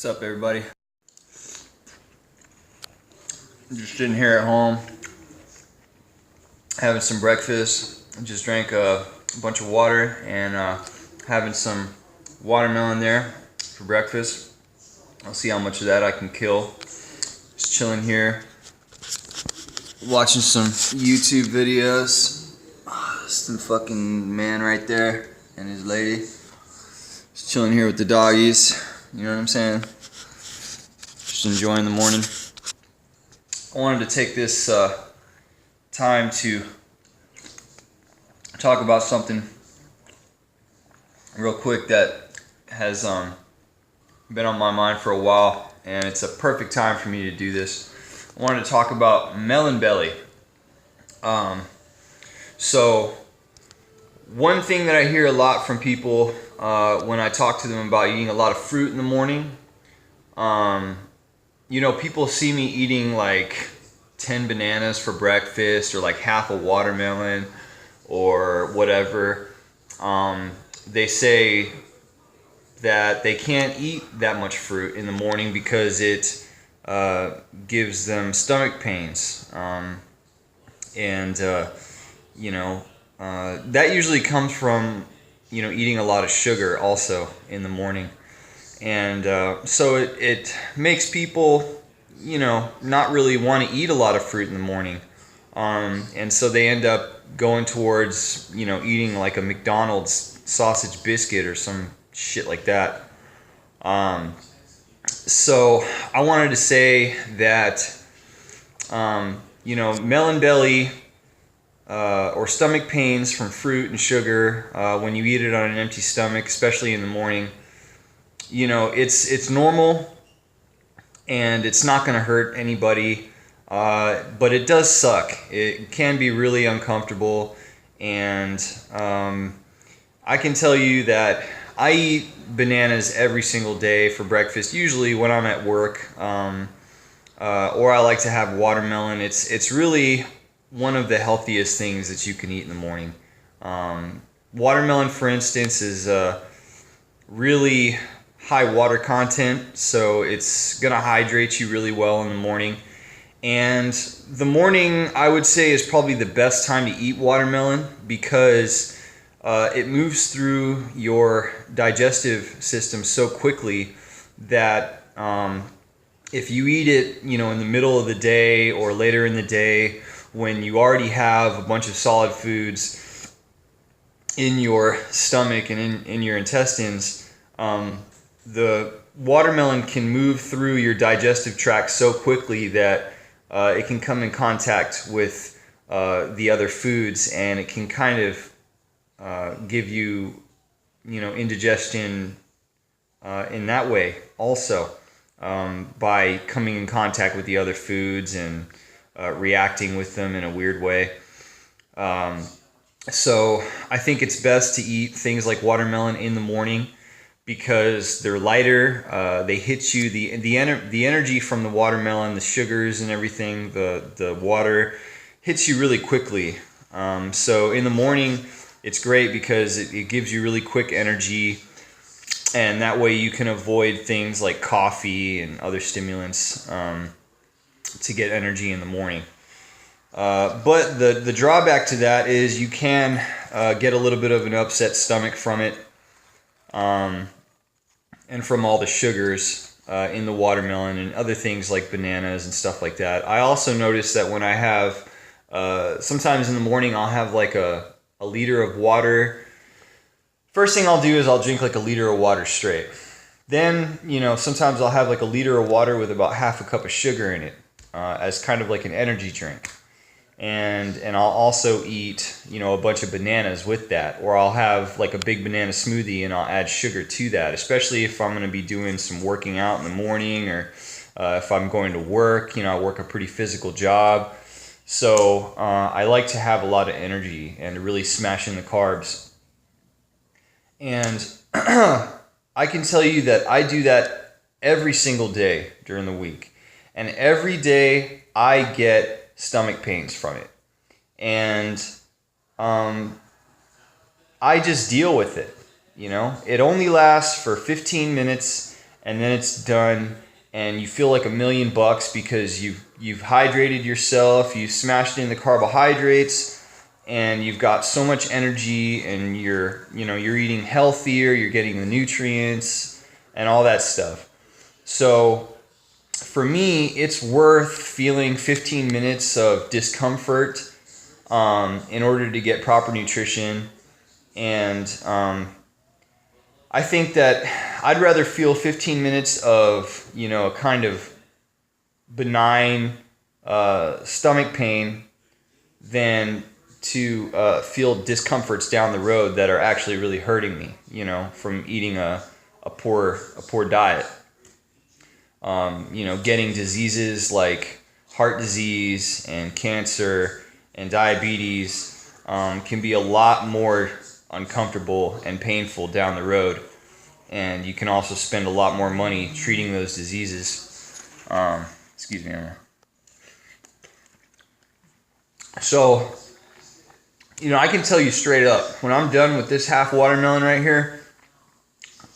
What's up, everybody? I'm just sitting here at home having some breakfast. I just drank a bunch of water and having some watermelon there for breakfast. I'll see how much of that I can kill. Just chilling here, watching some YouTube videos. It's the fucking man right there and his lady. Just chilling here with the doggies. You know what I'm saying? Just enjoying the morning. I wanted to take this time to talk about something real quick that has been on my mind for a while, and it's a perfect time for me to do this. I wanted to talk about melon belly. So one thing that I hear a lot from people when I talk to them about eating a lot of fruit in the morning, people see me eating like 10 bananas for breakfast or like half a watermelon or whatever. They say that they can't eat that much fruit in the morning because it gives them stomach pains. That usually comes from eating a lot of sugar also in the morning, and so it makes people not really want to eat a lot of fruit in the morning, and so they end up going towards eating like a McDonald's sausage biscuit or some shit like that. So I wanted to say that melon belly or stomach pains from fruit and sugar when you eat it on an empty stomach, especially in the morning, it's normal and it's not going to hurt anybody, but it does suck. It can be really uncomfortable, and I can tell you that I eat bananas every single day for breakfast, usually when I'm at work, or I like to have watermelon. It's really one of the healthiest things that you can eat in the morning. Watermelon, for instance, is really high water content, so it's going to hydrate you really well in the morning. And the morning, I would say, is probably the best time to eat watermelon because it moves through your digestive system so quickly that if you eat it, in the middle of the day or later in the day, when you already have a bunch of solid foods in your stomach and in your intestines, the watermelon can move through your digestive tract so quickly that it can come in contact with the other foods, and it can kind of give you, indigestion in that way also, by coming in contact with the other foods and reacting with them in a weird way. So I think it's best to eat things like watermelon in the morning because they're lighter. They hit you, the energy from the watermelon, the sugars and everything, the water hits you really quickly. So in the morning, it's great because it gives you really quick energy, and that way you can avoid things like coffee and other stimulants to get energy in the morning. But the drawback to that is you can get a little bit of an upset stomach from it, and from all the sugars in the watermelon and other things like bananas and stuff like that. I also notice that when I have, sometimes in the morning I'll have like a liter of water. First thing I'll do is I'll drink like a liter of water straight. Then, sometimes I'll have like a liter of water with about half a cup of sugar in it, as kind of like an energy drink. And I'll also eat, a bunch of bananas with that, or I'll have like a big banana smoothie and I'll add sugar to that, especially if I'm going to be doing some working out in the morning, or if I'm going to work. I work a pretty physical job, so I like to have a lot of energy and to really smash in the carbs. And I can tell you that I do that every single day during the week, and every day I get stomach pains from it, and I just deal with it. It only lasts for 15 minutes, and then it's done, and you feel like $1,000,000 because you've hydrated yourself, you've smashed in the carbohydrates, and you've got so much energy, and you're eating healthier, you're getting the nutrients and all that stuff. So for me, it's worth feeling 15 minutes of discomfort in order to get proper nutrition. And I think that I'd rather feel 15 minutes of, a kind of benign stomach pain than to feel discomforts down the road that are actually really hurting me, from eating a poor diet. Getting diseases like heart disease and cancer and diabetes can be a lot more uncomfortable and painful down the road. And you can also spend a lot more money treating those diseases. Excuse me, Emma. So, I can tell you straight up, when I'm done with this half watermelon right here,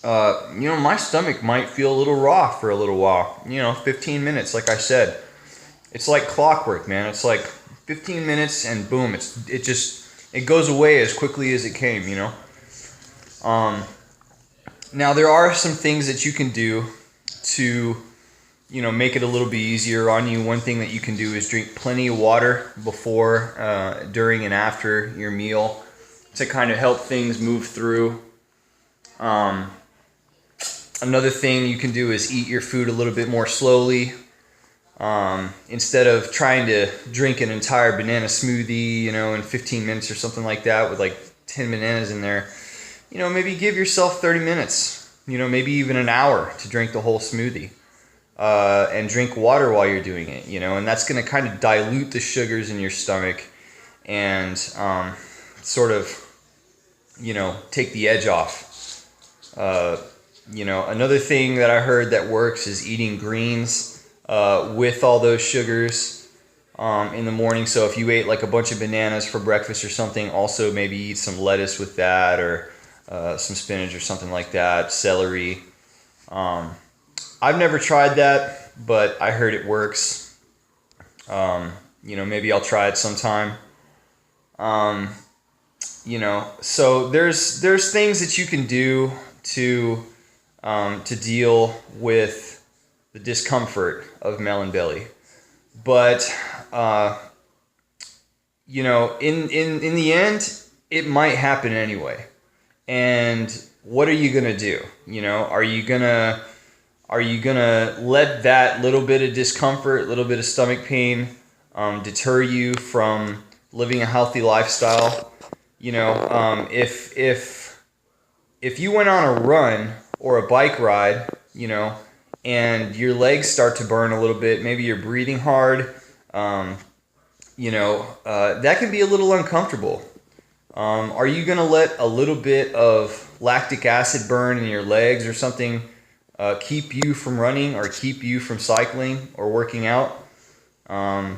my stomach might feel a little raw for a little while. 15 minutes, like I said. It's like clockwork, man. It's like 15 minutes and boom, it goes away as quickly as it came, Now there are some things that you can do to, make it a little bit easier on you. One thing that you can do is drink plenty of water before, during, and after your meal to kind of help things move through. Another thing you can do is eat your food a little bit more slowly. Instead of trying to drink an entire banana smoothie, in 15 minutes or something like that with like 10 bananas in there, maybe give yourself 30 minutes, maybe even an hour to drink the whole smoothie. And drink water while you're doing it, and that's going to kind of dilute the sugars in your stomach and sort of, take the edge off. Another thing that I heard that works is eating greens with all those sugars in the morning. So if you ate like a bunch of bananas for breakfast or something, also maybe eat some lettuce with that, or some spinach or something like that, celery. I've never tried that, but I heard it works. Maybe I'll try it sometime. So there's things that you can do to deal with the discomfort of melon belly. But in the end, it might happen anyway. And what are you gonna do? Are you gonna let that little bit of discomfort, little bit of stomach pain, deter you from living a healthy lifestyle? If you went on a run or a bike ride, and your legs start to burn a little bit, maybe you're breathing hard, that can be a little uncomfortable. Are you gonna let a little bit of lactic acid burn in your legs or something keep you from running or keep you from cycling or working out? If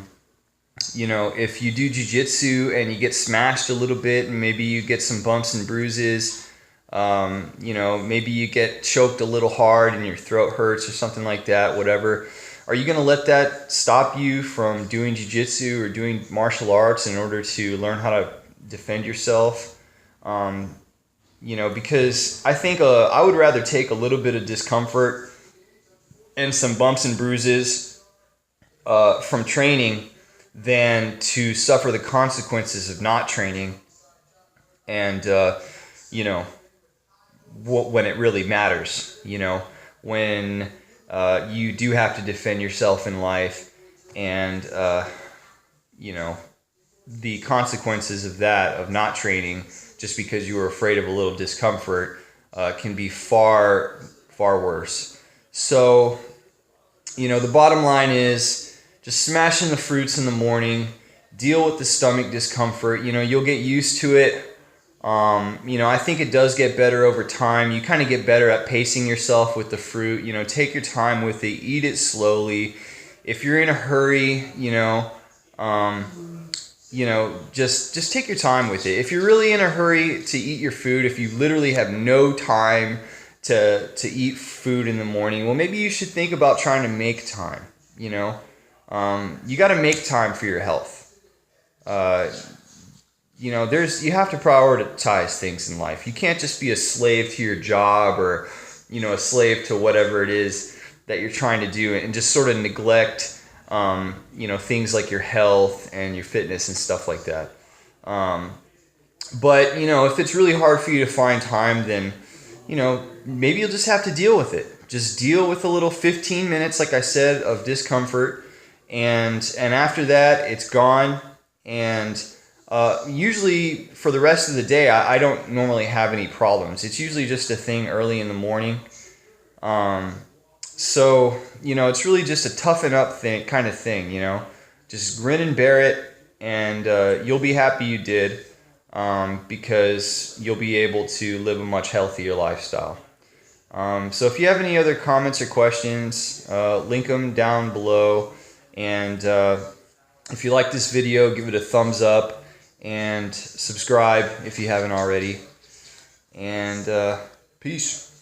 you do jiu-jitsu and you get smashed a little bit and maybe you get some bumps and bruises, maybe you get choked a little hard and your throat hurts or something like that, whatever. Are you going to let that stop you from doing jiu-jitsu or doing martial arts in order to learn how to defend yourself? Because I think I would rather take a little bit of discomfort and some bumps and bruises from training than to suffer the consequences of not training. And, when it really matters, when you do have to defend yourself in life, and, the consequences of that, of not training, just because you were afraid of a little discomfort, can be far, far worse. So, the bottom line is just smashing the fruits in the morning, deal with the stomach discomfort. You'll get used to it. I think it does get better over time. You kind of get better at pacing yourself with the fruit. Take your time with it, eat it slowly. If you're in a hurry, just take your time with it. If you're really in a hurry to eat your food, if you literally have no time to eat food in the morning, well, maybe you should think about trying to make time. You know, you got to make time for your health. You know, you have to prioritize things in life. You can't just be a slave to your job, or, you know, a slave to whatever it is that you're trying to do, and just sort of neglect, you know, things like your health and your fitness and stuff like that. But, you know, if it's really hard for you to find time, then, you know, maybe you'll just have to deal with it. Just deal with a little 15 minutes, like I said, of discomfort, and after that, it's gone. And usually for the rest of the day, I don't normally have any problems. It's usually just a thing early in the morning. So, you know, it's really just a toughen up kind of thing, you know. Just grin and bear it, and you'll be happy you did, because you'll be able to live a much healthier lifestyle. So if you have any other comments or questions, link them down below. And if you like this video, give it a thumbs up and subscribe if you haven't already. And peace.